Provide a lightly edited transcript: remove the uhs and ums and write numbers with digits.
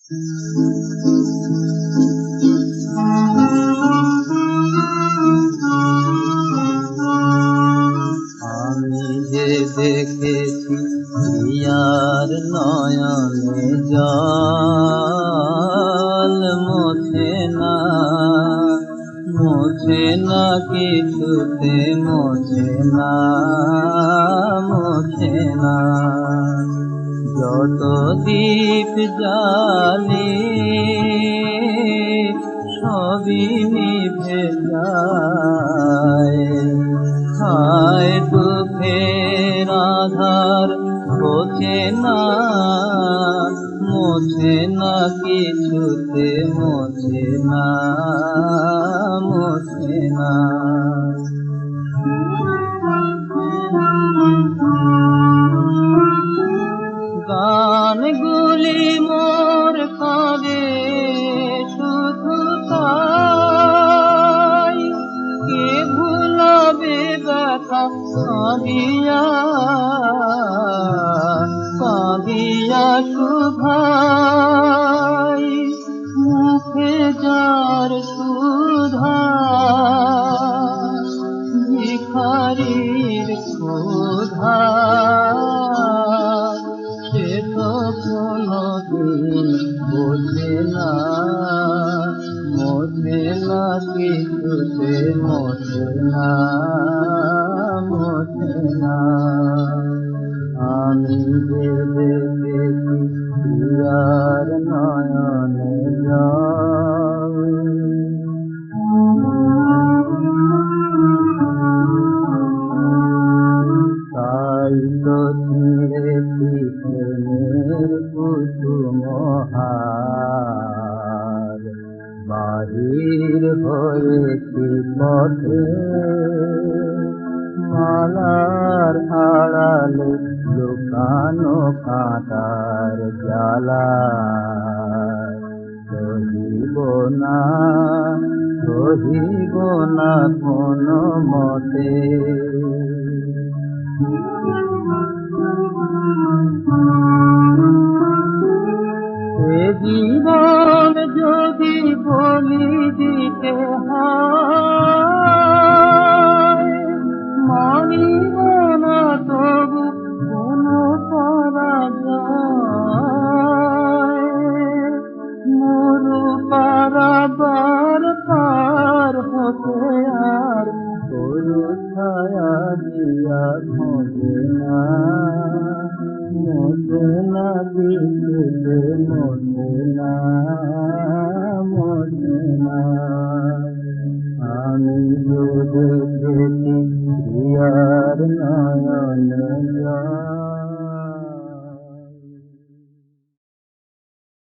আমি যে দেখেছি প্রিয়ার নয়নে জল মোছে না, মোছে না কিছুতে, মোছে না, মোছে না। যত দীপ জ্বালি সবই নিভে যায়, হায় দুঃখের আধার ঘোচে না, মোছে না কিছুতে, মোছে না, মোছে না। গানগুলি মোর কাঁদে শুধু তাই, কে ভুলাবে ব্যথা কাঁদিয়া, কাঁদিয়া শুধাই, মুখে যার সুধা ভিখারির ক্ষুধা, সে তো কোনদিন বোঝে না, মোছে না কিছুতে, মোছে না, মোছে না। আমি যে দেখেছি প্রিয়ার নয়নে জল, তাই তো ছিঁড়েছি প্রেমের কুসুমহার, বাহির হয়েছি পথে মালার আড়ালে লুকানো কাঁটার জ্বালা, সহিব না, সহিব না কোনো মতে। এ জীবন যদি বলি দিতে হয়, মানিব না তবু কোনো পরাজয়, মরু পারাবার পার হতে আর কোনো ছায়া দিয়া খোঁজে না, মোছে না কিছুতে, মোছে না, মোছে না। আমি যে দেখেছি প্রিয়ার নয়নে জল।